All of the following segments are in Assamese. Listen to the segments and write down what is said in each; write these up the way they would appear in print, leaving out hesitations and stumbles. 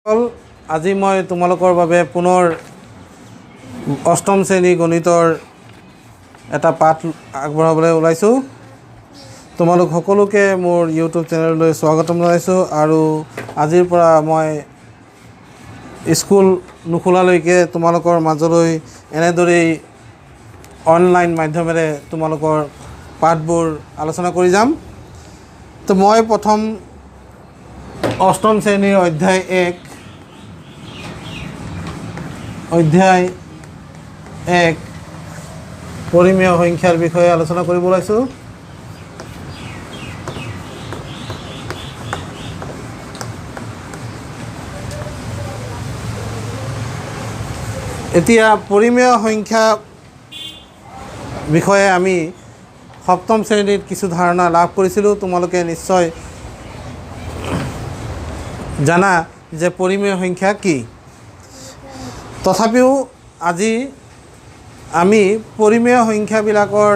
আজি মই তোমালোকৰ বাবে পুনৰ অষ্টম শ্ৰেণী গণিতৰ এটা পাঠ আগবঢ়াবলৈ ওলাইছোঁ। তোমালোক সকলোকে মোৰ ইউটিউব চেনেললৈ স্বাগতম জনাইছোঁ। আৰু আজিৰ পৰা মই স্কুল নুখোলালৈকে তোমালোকৰ মাজলৈ এনেদৰেই অনলাইন মাধ্যমেৰে তোমালোকৰ পাঠবোৰ আলোচনা কৰি যাম। তো মই প্ৰথম অষ্টম শ্ৰেণীৰ অধ্যায় 1 পৰিমেয় সংখ্যাৰ বিষয়ে আলোচনা কৰিব ওলাইছোঁ। এতিয়া পৰিমেয় সংখ্যা বিষয়ে আমি সপ্তম শ্ৰেণীত কিছু ধাৰণা লাভ কৰিছিলোঁ। তোমালোকে নিশ্চয় জানা যে পৰিমেয় সংখ্যা কি। তথাপিও আজি আমি পৰিমেয় সংখ্যাবিলাকৰ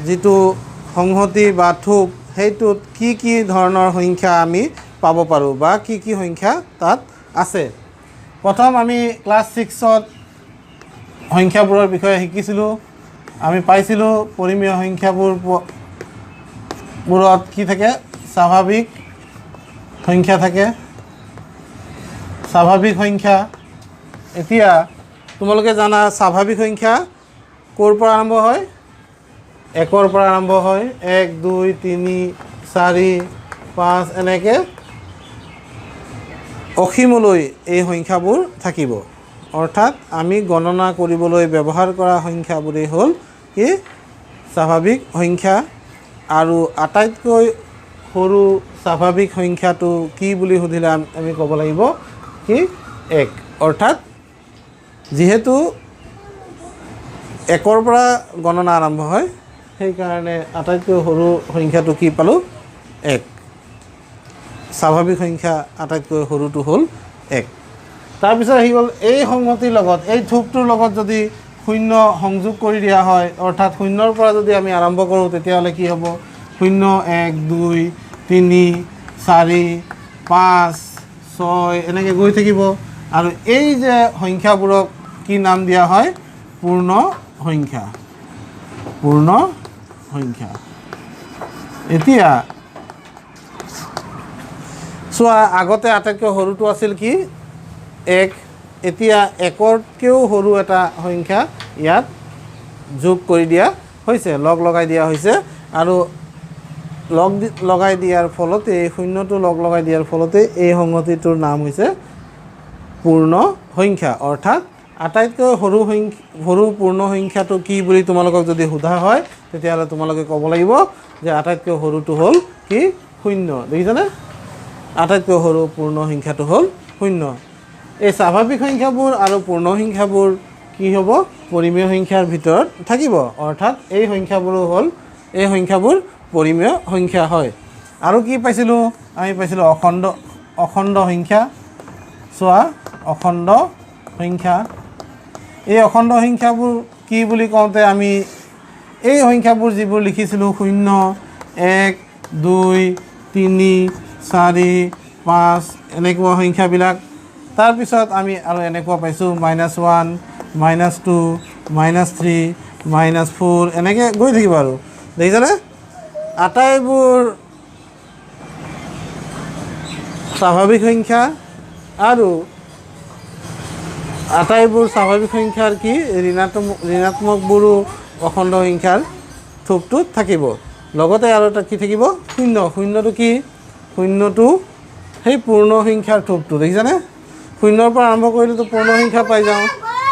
যিটো সংহতি বা থোপ, সেইটোত কি কি ধৰণৰ সংখ্যা আমি পাব পাৰোঁ বা কি কি সংখ্যা তাত আছে। প্ৰথম আমি ক্লাছ 6ত সংখ্যাবোৰৰ বিষয়ে শিকিছিলোঁ। আমি পাইছিলোঁ পৰিমেয় সংখ্যাবোৰত কি থাকে, স্বাভাৱিক সংখ্যা থাকে, স্বাভাৱিক সংখ্যা। এতিয়া তোমালোকে জানা স্বাভাৱিক সংখ্যা ক'ৰ পৰা আৰম্ভ হয়? 1ৰ পৰা আৰম্ভ হয়। 1 2 3 4 5 এনেকৈ অসীমলৈ এই সংখ্যাবোৰ থাকিব। অৰ্থাৎ আমি গণনা কৰিবলৈ ব্যৱহাৰ কৰা সংখ্যাবোৰেই হ'ল কি স্বাভাৱিক সংখ্যা। আৰু আটাইতকৈ সৰু স্বাভাৱিক সংখ্যাটো কি বুলি সুধিলে আমি ক'ব লাগিব কি 1। অৰ্থাৎ যিহেতু 1ৰ পৰা গণনা আৰম্ভ হয়, সেইকাৰণে আটাইতকৈ সৰু সংখ্যাটো কি পালোঁ 1। স্বাভাৱিক সংখ্যা আটাইতকৈ সৰুটো হ'ল 1। তাৰপিছত আহি গ'ল এই সংহতিৰ লগত, এই থোপটোৰ লগত যদি 0 সংযোগ কৰি দিয়া হয়, অৰ্থাৎ 0ৰ পৰা যদি আমি আৰম্ভ কৰোঁ, তেতিয়াহ'লে কি হ'ব 0 1 2 3 4 5 6 এনেকৈ গৈ থাকিব। আৰু এই যে সংখ্যাবোৰক কি নাম দিয়া হয়? পূৰ্ণ সংখ্যা। পূৰ্ণ সংখ্যা। এতিয়া চোৱা, আগতে আটাইতকৈ সৰুটো আছিল কি 1। এতিয়া 1তকৈও সৰু এটা সংখ্যা ইয়াত যোগ কৰি দিয়া হৈছে, লগ লগাই দিয়া হৈছে। আৰু লগাই দিয়াৰ ফলতে, 0টো লগাই দিয়াৰ ফলতে এই সংহতিটোৰ নাম হৈছে পূৰ্ণ সংখ্যা। অৰ্থাৎ আটাইতকৈ সৰু পূৰ্ণ সংখ্যাটো কি বুলি তোমালোকক যদি সোধা হয়, তেতিয়াহ'লে তোমালোকে ক'ব লাগিব যে আটাইতকৈ সৰুটো হ'ল কি 0। দেখিছানে? আটাইতকৈ সৰু পূৰ্ণ সংখ্যাটো হ'ল 0। এই স্বাভাৱিক সংখ্যাবোৰ আৰু পূৰ্ণ সংখ্যাবোৰ কি হ'ব? পৰিমেয় সংখ্যাৰ ভিতৰত থাকিব। অৰ্থাৎ এই সংখ্যাবোৰ পৰিমেয় সংখ্যা হয়। আৰু কি পাইছিলোঁ? আমি পাইছিলোঁ অখণ্ড সংখ্যা। চোৱা, অখণ্ড সংখ্যা। এই অখণ্ড সংখ্যাবোৰ কি বুলি কওঁতে আমি এই সংখ্যাবোৰ যিবোৰ লিখিছিলোঁ 0 1 2 3 4 5 এনেকুৱা সংখ্যাবিলাক। তাৰপিছত আমি আৰু এনেকুৱা পাইছোঁ -1 -2 -3 -4 এনেকৈ গৈ থাকিব। আৰু দেখিছানে? আটাইবোৰ স্বাভাৱিক সংখ্যা আৰু আটাইবোৰ স্বাভাৱিক সংখ্যাৰ কি ঋণাত্মকবোৰো অখণ্ড সংখ্যাৰ থোপটোত থাকিব। লগতে আৰু এটা কি থাকিব? 0। 0টো কি? 0টো সেই পূৰ্ণ সংখ্যাৰ থোপটো। দেখিছানে? 0ৰ পৰা আৰম্ভ কৰিলেতো পূৰ্ণ সংখ্যা পাই যাওঁ।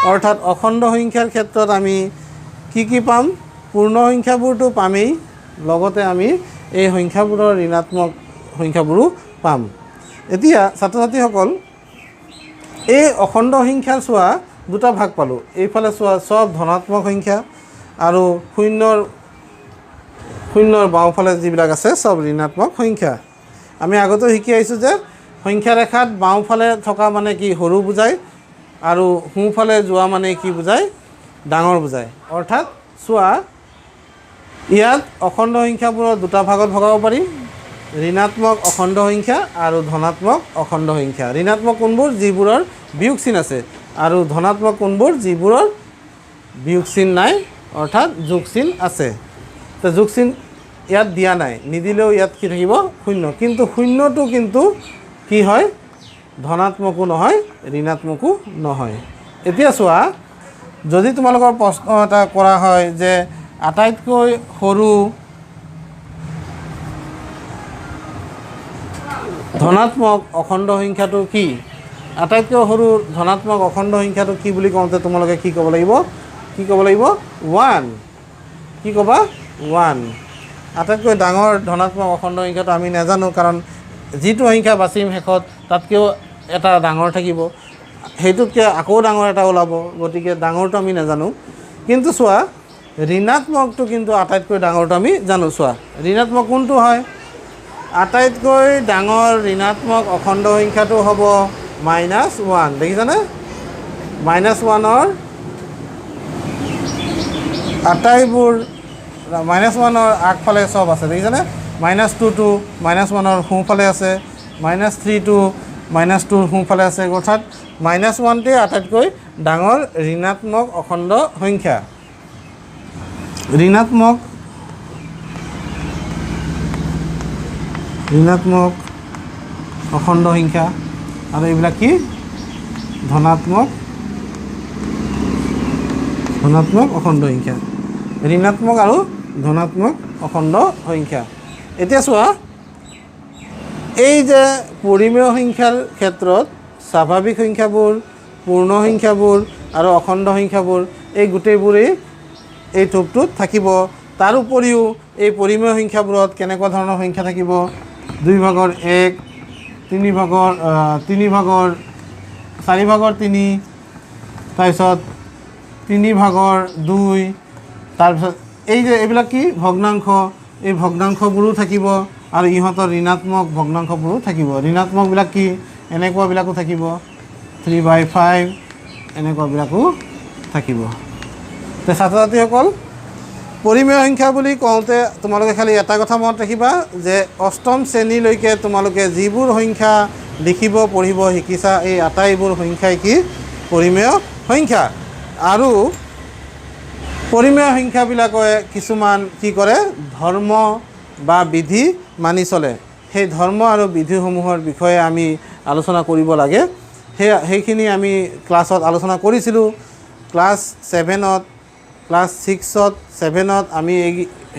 অৰ্থাৎ অখণ্ড সংখ্যাৰ ক্ষেত্ৰত আমি কি পাম? পূৰ্ণ সংখ্যাবোৰতো পামেই, লগতে আমি এই সংখ্যাবোৰৰ ঋণাত্মক সংখ্যাবোৰো পাম। এতিয়া ছাত্ৰ ছাত্ৰীসকল, এই অখণ্ড সংখ্যা চোৱা দুটা ভাগ পালোঁ। এইফালে চোৱা চব ধনাত্মক সংখ্যা, আৰু শূন্যৰ বাওঁফালে যিবিলাক আছে চব ঋণাত্মক সংখ্যা। আমি আগতেও শিকি আহিছোঁ যে সংখ্যা ৰেখাত বাওঁফালে থকা মানে কি সৰু বুজায়, আৰু সোঁফালে যোৱা মানে কি বুজায়? ডাঙৰ বুজায়। অৰ্থাৎ চোৱা, ইয়াত অখণ্ড সংখ্যাবোৰৰ দুটা ভাগত ভগাব পাৰি। ঋণাত্মক অখণ্ড সংখ্যা আৰু ধনাত্মক অখণ্ড সংখ্যা। ঋণাত্মক কোনবোৰ যিবোৰৰ বিয়োগ চিন আছে আৰু ধনাত্মক কোনবোৰ যিবোৰৰ বিয়োগ চিন নাই অৰ্থাৎ যোগ চিন আছে। তো যোগ চিন ইয়াত দিয়া নাই, নিদিলেও ইয়াত কি থাকিব শূন্য, কিন্তু শূন্যটো কিন্তু কি হয় ধনাত্মকো নহয় ঋণাত্মকো নহয়। এতিয়া চোৱা, যদি তোমালোকৰ প্ৰশ্ন এটা কৰা হয় যে আটাইতকৈ সৰু ধনাত্মক অখণ্ড সংখ্যাটো কি, আটাইতকৈ সৰু ধনাত্মক অখণ্ড সংখ্যাটো কি বুলি কওঁতে তোমালোকে কি ক'ব লাগিব, কি ক'ব লাগিব 1। কি ক'বা 1। আটাইতকৈ ডাঙৰ ধনাত্মক অখণ্ড সংখ্যাটো আমি নাজানো, কাৰণ যিটো সংখ্যা বাচিম শেষত তাতকৈও এটা ডাঙৰ থাকিব, সেইটোতকৈ আকৌ ডাঙৰ এটা ওলাব, গতিকে ডাঙৰটো আমি নাজানো। কিন্তু চোৱা ঋণাত্মকটো কিন্তু আটাইতকৈ ডাঙৰটো আমি জানো। চোৱা ঋণাত্মক কোনটো হয়, আটাইতকৈ ডাঙৰ ঋণাত্মক অখণ্ড সংখ্যাটো হ'ব -1। দেখিছানে -1ৰ আটাইবোৰ -1ৰ আগফালে চব আছে, দেখিছানে -2টো -1ৰ সোঁফালে আছে, -3টো -2ৰ সোঁফালে আছে, অৰ্থাৎ -1টোৱে আটাইতকৈ ডাঙৰ ঋণাত্মক অখণ্ড সংখ্যা। ঋণাত্মক অখণ্ড সংখ্যা আৰু এইবিলাক কি ধনাত্মক অখণ্ড সংখ্যা। ঋণাত্মক আৰু ধনাত্মক অখণ্ড সংখ্যা। এতিয়া চোৱা, এই যে পৰিমেয় সংখ্যাৰ ক্ষেত্ৰত স্বাভাৱিক সংখ্যাবোৰ, পূৰ্ণ সংখ্যাবোৰ আৰু অখণ্ড সংখ্যাবোৰ এই গোটেইবোৰেই এই থোপটোত থাকিব। তাৰ উপৰিও এই পৰিমেয় সংখ্যাবোৰত কেনেকুৱা ধৰণৰ সংখ্যা থাকিব, 2/1, 4/3, তাৰপিছত 3/2, তাৰপিছত এই যে এইবিলাক কি ভগ্নাংশ, এই ভগ্নাংশবোৰো থাকিব আৰু ইহঁতৰ ঋণাত্মক ভগ্নাংশবোৰো থাকিব। ঋণাত্মকবিলাক কি এনেকুৱাবিলাকো থাকিব, 3/5 এনেকুৱাবিলাকো থাকিব। তো ছাত্ৰ ছাত্ৰীসকল, পৰিমেয় সংখ্যা বুলি কওঁতে তোমালোকে খালি এটা কথা মনত ৰাখিবা যে অষ্টম শ্ৰেণীলৈকে তোমালোকে যিবোৰ সংখ্যা লিখিব পঢ়িব শিকিছা, এই আটাইবোৰ সংখ্যাই কি পৰিমেয় সংখ্যা। আৰু পৰিমেয় সংখ্যাবিলাকে কিছুমান কি কৰে, ধৰ্ম বা বিধি মানি চলে। সেই ধৰ্ম আৰু বিধিসমূহৰ বিষয়ে আমি আলোচনা কৰিব লাগে। সেইখিনি আমি ক্লাছত আলোচনা কৰিছিলোঁ। ক্লাছ 7ত, ক্লাছ 6ত 7ত আমি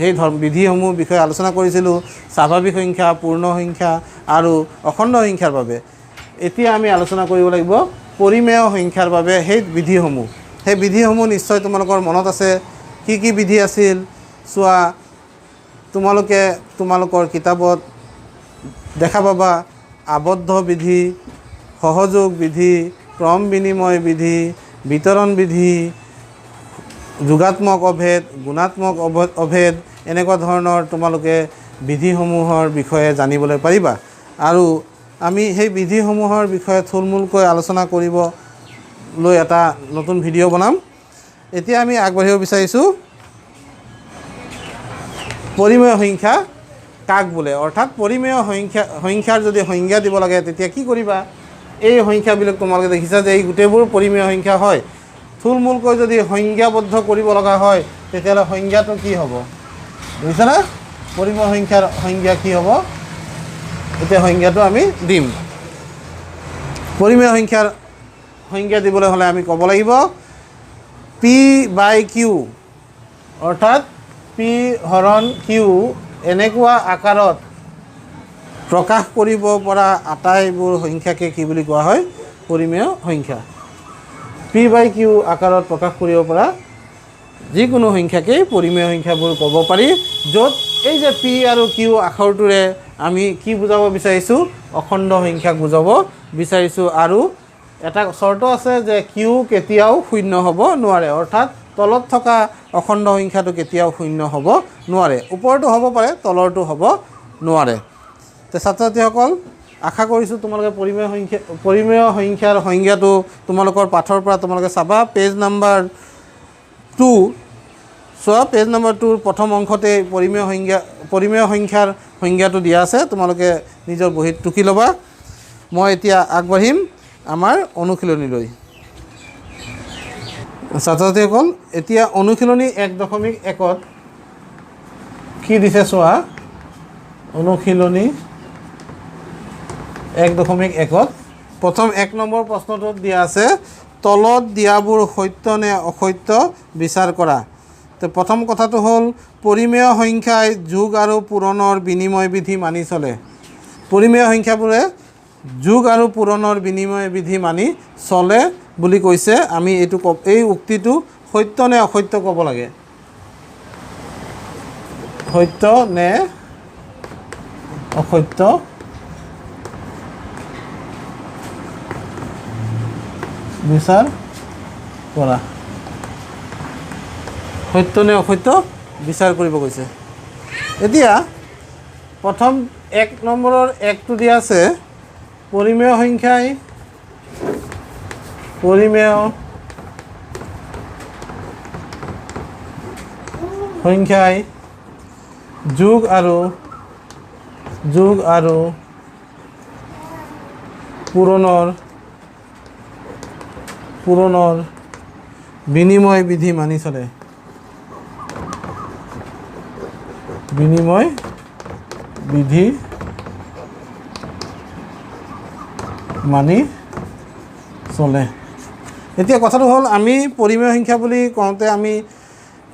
সেই বিধিসমূহ বিষয়ে আলোচনা কৰিছিলোঁ, স্বাভাৱিক সংখ্যা, পূৰ্ণ সংখ্যা আৰু অখণ্ড সংখ্যাৰ বাবে। এতিয়া আমি আলোচনা কৰিব লাগিব পৰিমেয় সংখ্যাৰ বাবে সেই বিধিসমূহ। সেই বিধিসমূহ নিশ্চয় তোমালোকৰ মনত আছে। কি কি বিধি আছিল চোৱা, তোমালোকে তোমালোকৰ কিতাপত দেখা পাবা আবদ্ধ বিধি, সহযোগ বিধি, ক্ৰম বিনিময় বিধি, বিতৰণ বিধি, যোগাত্মক অভেদ, গুণাত্মক অভেদ, এনেকুৱা ধৰণৰ তোমালোকে বিধিসমূহৰ বিষয়ে জানিবলৈ পাৰিবা। আৰু আমি সেই বিধিসমূহৰ বিষয়ে থুলমূলকৈ আলোচনা কৰিবলৈ এটা নতুন ভিডিঅ' বনাম। এতিয়া আমি আগবাঢ়িব বিচাৰিছোঁ পৰিমেয় সংখ্যা কাক বোলে, অৰ্থাৎ পৰিমেয় সংখ্যাৰ যদি সংজ্ঞা দিব লাগে তেতিয়া কি কৰিবা। এই সংখ্যাবিলাক তোমালোকে দেখিছা যে এই গোটেইবোৰ পৰিমেয় সংখ্যা হয়। থুলমূলকৈ যদি সংজ্ঞাবদ্ধ কৰিব লগা হয় তেতিয়াহ'লে সংজ্ঞাটো কি হ'ব, বুজিছানে? পৰিমেয় সংখ্যাৰ সংজ্ঞা কি হ'ব, এতিয়া সংজ্ঞাটো আমি দিম। পৰিমেয় সংখ্যাৰ সংজ্ঞা দিবলৈ হ'লে আমি ক'ব লাগিব P/Q, অৰ্থাৎ P/Q এনেকুৱা আকাৰত প্ৰকাশ কৰিব পৰা আটাইবোৰ সংখ্যাকে কি বুলি কোৱা হয়, পৰিমেয় সংখ্যা। P/Q আকাৰত প্ৰকাশ কৰিব পৰা যিকোনো সংখ্যাকেই পৰিমেয় সংখ্যাবোৰ ক'ব পাৰি, য'ত এই যে P আৰু Q আখৰটোৰে আমি কি বুজাব বিচাৰিছোঁ, অখণ্ড সংখ্যাক বুজাব বিচাৰিছোঁ। আৰু এটা চৰ্ত আছে যে Q কেতিয়াও শূন্য হ'ব নোৱাৰে, অৰ্থাৎ তলত থকা অখণ্ড সংখ্যাটো কেতিয়াও শূন্য হ'ব নোৱাৰে। ওপৰটো হ'ব পাৰে, তলৰটো হ'ব নোৱাৰে। তো ছাত্ৰ ছাত্ৰীসকল, আশা কৰিছোঁ তোমালোকে পৰিমেয় সংখ্যাৰ সংজ্ঞাটো তোমালোকৰ পাঠৰ পৰা তোমালোকে চাবা। পেজ নাম্বাৰ 2 চোৱা পেজ নম্বৰ 2 প্ৰথম অংশতে পৰিমেয় সংখ্যাৰ সংজ্ঞাটো দিয়া আছে, তোমালোকে নিজৰ বহীত টুকি ল'বা। মই এতিয়া আগবাঢ়িম আমাৰ অনুশীলনীলৈ। ছাত্ৰ ছাত্ৰীসকল, এতিয়া অনুশীলনী 1.1ত কি দিছে চোৱা। অনুশীলনী 1.1ত প্ৰথম 1 নম্বৰ প্ৰশ্নটোত দিয়া আছে তলত দিয়াবোৰ সত্য নে অসত্য বিচাৰ কৰা। তো প্ৰথম কথাটো হ'ল পৰিমেয় সংখ্যাই যোগ আৰু পূৰণৰ বিনিময় বিধি মানি চলে। পৰিমেয় সংখ্যাবোৰে যোগ আৰু পূৰণৰ বিনিময় বিধি মানি চলে বুলি কৈছে। আমি এই উক্তিটো সত্য নে অসত্য ক'ব লাগে। সত্য নে অসত্য বিচাৰ কৰা। সত্য নে অসত্য বিচাৰ কৰিব কৈছে। এতিয়া প্ৰথম 1 নম্বৰৰ 1টো দিয়া আছে পৰিমেয় সংখ্যাই যোগ আৰু পূৰণৰ বিনিময় বিধি মানি চলে। বিনিময় বিধি মানি চলে। এতিয়া কথাটো হ'ল আমি পৰিমেয় সংখ্যা বুলি কওঁতে আমি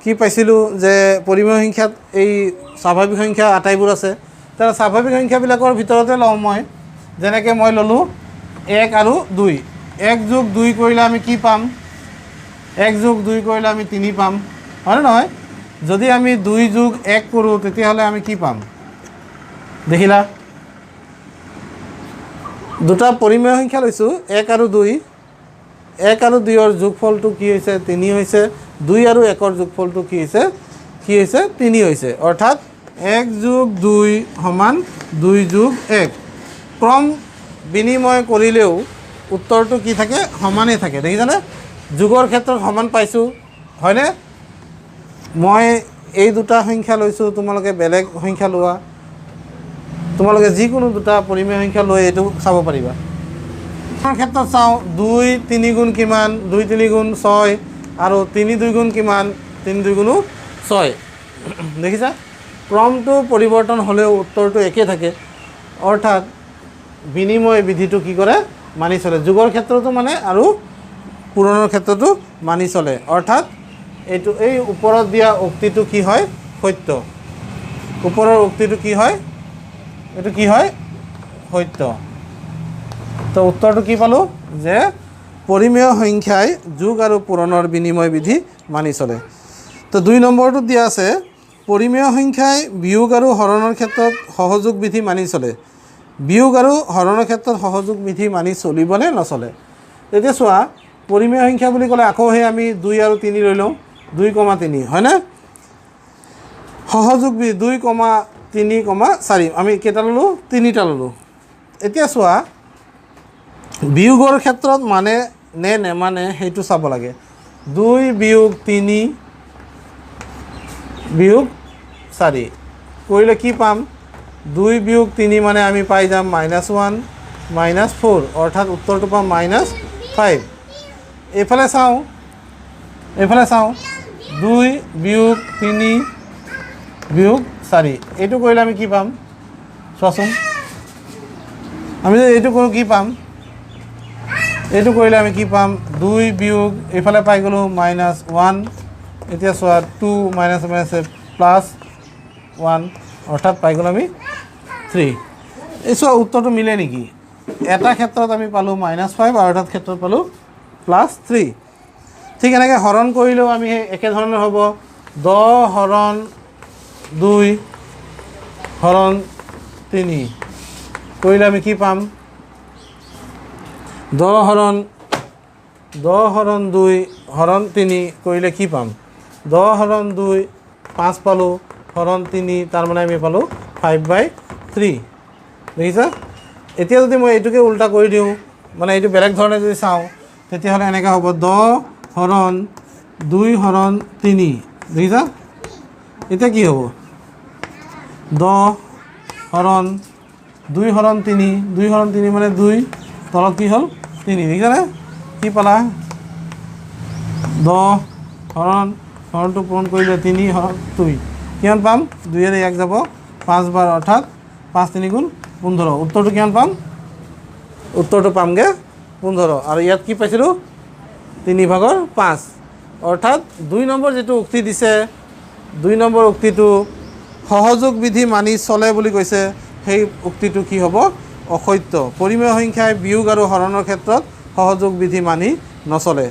কি পাইছিলোঁ যে পৰিমেয় সংখ্যাত এই স্বাভাৱিক সংখ্যা আটাইবোৰ আছে। তাৰ স্বাভাৱিক সংখ্যাবিলাকৰ ভিতৰতে লওঁ মই, যেনেকৈ মই ল'লোঁ 1 আৰু 2। 1 যোগ 2 কৰিলে আমি কি পাম? 1 যোগ 2 কৰিলে আমি 3 পাম, হয়নে নহয়? যদি আমি 2 যোগ 1 কৰোঁ তেতিয়াহ'লে আমি কি পাম? দেখিলা, দুটা পৰিমেয় সংখ্যা লৈছোঁ 1 আৰু 2। 1 আৰু 2ৰ যোগফলটো কি হৈছে? 3 হৈছে। 2 আৰু 1ৰ যোগফলটো কি হৈছে? 3 হৈছে। অৰ্থাৎ 1 যোগ 2 সমান 2 যোগ 1। ক্ৰম বিনিময় কৰিলেও উত্তৰটো কি থাকে? সমানেই থাকে। দেখিছানে? যোগৰ ক্ষেত্ৰত সমান পাইছোঁ, হয়নে? মই এই দুটা সংখ্যা লৈছোঁ, তোমালোকে বেলেগ সংখ্যা লোৱা। তোমালোকে যিকোনো দুটা পৰিমেয় সংখ্যা লৈ এইটো চাব পাৰিবা। ক্ষেত্ৰত চাওঁ 2 3 গুণ কিমান? 2 3 গুণ 6 আৰু 3 2 গুণ কিমান? 3 2 গুণো 6। দেখিছা, ক্ৰমটো পৰিৱৰ্তন হ'লেও উত্তৰটো একে থাকে। অৰ্থাৎ বিনিময় বিধিটো কি কৰে? মানি চলে। যোগৰ ক্ষেত্ৰতো মানে আৰু পূৰণৰ ক্ষেত্ৰতো মানি চলে। অৰ্থাৎ এই ওপৰত দিয়া উক্তিটো কি হয়? সত্য। ওপৰৰ উক্তিটো কি হয়? এইটো কি হয়? সত্য। তো উত্তৰটো কি পালোঁ? যে পৰিমেয় সংখ্যাই যোগ আৰু পূৰণৰ বিনিময় বিধি মানি চলে। তো 2 নম্বৰটোত দিয়া আছে পৰিমেয় সংখ্যাই বিয়োগ আৰু হৰণৰ ক্ষেত্ৰত সহযোগ বিধি মানি চলে। বিয়োগ আৰু হৰণৰ ক্ষেত্ৰত সহযোগ বিধি মানি চলিবনে নচলে? এতিয়া চোৱা, পৰিমেয় সংখ্যা বুলি ক'লে আকৌ সেই আমি 2 আৰু 3 লৈ লওঁ। 2, 3, হয়নে? সহযোগ বিধি 2, 3, 4 আমি কেইটা ল'লোঁ? 3টা ল'লোঁ। এতিয়া চোৱা, বিয়োগৰ ক্ষেত্ৰত মানে নে নেমানে সেইটো চাব লাগে। 2 বিয়োগ 3 বিয়োগ 4 কৰিলে কি পাম? 2 বিয়োগ 3 মানে আমি পাই যাম -1 -4, অৰ্থাৎ উত্তৰটো পাম -5। এইফালে চাওঁ 2 বিয়োগ 3 বিয়োগ 4 এইটো কৰিলে আমি কি পাম? চোৱাচোন, আমি যদি এইটো কৰোঁ কি পাম? এইটো কৰিলে আমি কি পাম? 2 বিয়োগ এইফালে পাই গ'লোঁ -1। এতিয়া চোৱা 2 +1 অৰ্থাৎ পাই গ'লোঁ আমি 3। এই চোৱা উত্তৰটো মিলে নেকি? এটা ক্ষেত্ৰত আমি পালোঁ -5 আৰু এটা ক্ষেত্ৰত পালোঁ +3। ঠিক এনেকৈ হৰণ কৰিলেও আমি সেই একেধৰণৰ হ'ব। 10 হৰণ 2 হৰণ 3 কৰিলে আমি কি পাম? 10 হৰণ 2 হৰণ 3 কৰিলে কি পাম? 10 হৰণ 2 5 পালোঁ, হৰণ 3 তাৰমানে আমি পালোঁ 5/3। দেখিছা? এতিয়া যদি মই এইটোকে উল্টা কৰি দিওঁ, মানে এইটো বেলেগ ধৰণে যদি চাওঁ, তেতিয়াহ'লে এনেকৈ হ'ব 10 হৰণ 2 হৰণ 3। দেখিছা? এতিয়া কি হ'ব 10 হৰণ 2 হৰণ 3 2 হৰণ 3 মানে 2 তলত কি হ'ল 3 দেখিছানে কি পালা 10 হৰণটো পূৰণ কৰিলে 3 হৰণ 2 কিমান পাম 2 এৰে 1 যাব 5 বাৰ অৰ্থাৎ 5 3 গুণ 15 উত্তৰটো কিমান পাম উত্তৰটো পামগৈ 15 আৰু ইয়াত কি পাইছিলোঁ 3/5 অৰ্থাৎ 2 নম্বৰ যিটো উক্তি দিছে 2 নম্বৰ উক্তিটো সহযোগ বিধি মানি চলে বুলি কৈছে সেই উক্তিটো কি হ'ব অসত্য পৰিমেয় সংখ্যাই বিয়োগ আৰু হৰণৰ ক্ষেত্ৰত সহযোগ বিধি মানি নচলে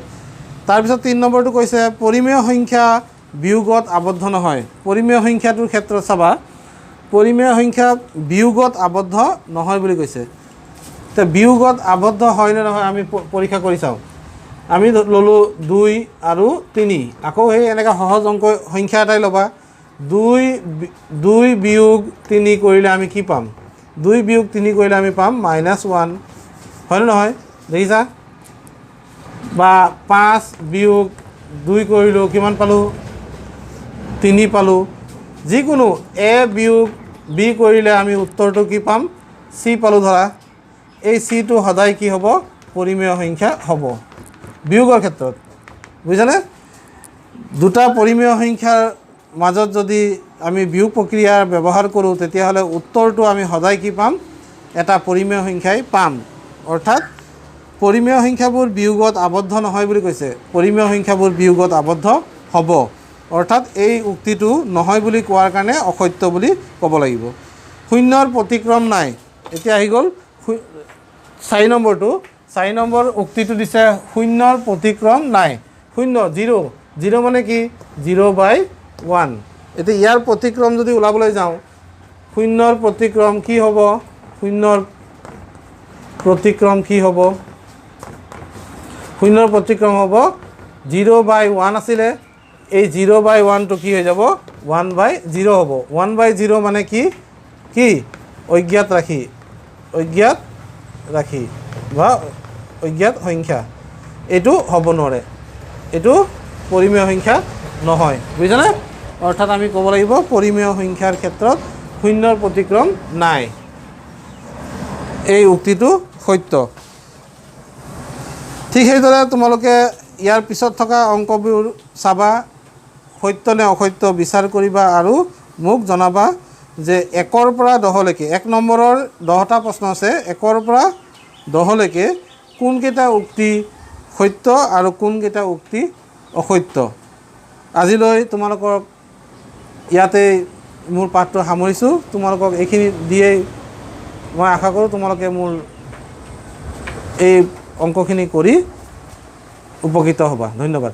তাৰপিছত 3 নম্বৰটো কৈছে পৰিমেয় সংখ্যা বিয়োগত আবদ্ধ নহয় পৰিমেয় সংখ্যাটোৰ ক্ষেত্ৰত চাবা পৰিমেয় সংখ্যা বিয়োগত আবদ্ধ নহয় বুলি কৈছে তো বিয়োগত আবদ্ধ হয় নে নহয় আমি পৰীক্ষা কৰি চাওঁ আমি ল'লোঁ 2 আৰু 3 আকৌ সেই এনেকৈ সহজ অংক সংখ্যা এটাই ল'বা 2 বিয়োগ 3 কৰিলে আমি কি পাম 2 বিয়োগ 3 কৰিলে আমি পাম -1 হয়নে নহয় দেখিছা বা 5 বিয়োগ 2 কৰিলোঁ কিমান পালোঁ 3 পালোঁ যিকোনো a বিয়োগ b কৰিলে আমি উত্তৰটো কি পাম c পালোঁ ধৰা এই চিটো সদায় কি হ'ব পৰিমেয় সংখ্যা হ'ব বিয়োগৰ ক্ষেত্ৰত বুজিছানে দুটা পৰিমেয় সংখ্যাৰ মাজত যদি আমি বিয়োগ প্ৰক্ৰিয়া ব্যৱহাৰ কৰোঁ তেতিয়াহ'লে উত্তৰটো আমি সদায় কি পাম এটা পৰিমেয় সংখ্যাই পাম অৰ্থাৎ পৰিমেয় সংখ্যাবোৰ বিয়োগত আবদ্ধ নহয় বুলি কৈছে পৰিমেয় সংখ্যাবোৰ বিয়োগত আবদ্ধ হ'ব অৰ্থাৎ এই উক্তিটো নহয় বুলি কোৱাৰ কাৰণে অসত্য বুলি ক'ব লাগিব শূন্যৰ প্ৰতিক্ৰম নাই এতিয়া আহি গ'ল 4 নম্বৰটো 4 নম্বৰ উক্তিটো দিছে শূন্যৰ প্ৰতিক্ৰম নাই শূন্য 0 মানে কি 0/1 এতিয়া ইয়াৰ প্ৰতিক্ৰম যদি ওলাবলৈ যাওঁ শূন্যৰ প্ৰতিক্ৰম কি হ'ব শূন্যৰ প্ৰতিক্ৰম কি হ'ব শূন্যৰ প্ৰতিক্ৰম হ'ব 0/1 আছিলে এই 0/1টো কি হৈ যাব 1/0 হ'ব 1/0 মানে কি অজ্ঞাত ৰাশি বা অজ্ঞাত সংখ্যা এইটো হ'ব নোৱাৰে এইটো পৰিমেয় সংখ্যা নহয় বুজিছানে অৰ্থাৎ আমি ক'ব লাগিব পৰিমেয় সংখ্যাৰ ক্ষেত্ৰত শূন্যৰ প্ৰতিক্ৰম নাই এই উক্তিটো সত্য ঠিক সেইদৰে তোমালোকে ইয়াৰ পিছত থকা অংকবোৰ চাবা সত্য নে অসত্য বিচাৰ কৰিবা আৰু মোক জনাবা যে 1ৰ পৰা 10লৈকে 1 নম্বৰৰ 10টা প্ৰশ্ন আছে 1ৰ পৰা 10লৈকে কোনকেইটা উক্তি সত্য আৰু কোনকেইটা উক্তি অসত্য আজিলৈ তোমালোকক ইয়াতে মোৰ পাঠটো সামৰিছোঁ তোমালোকক এইখিনি দিয়েই মই আশা কৰোঁ তোমালোকে মোৰ এই অংকখিনি কৰি উপকৃত হ'বা ধন্যবাদ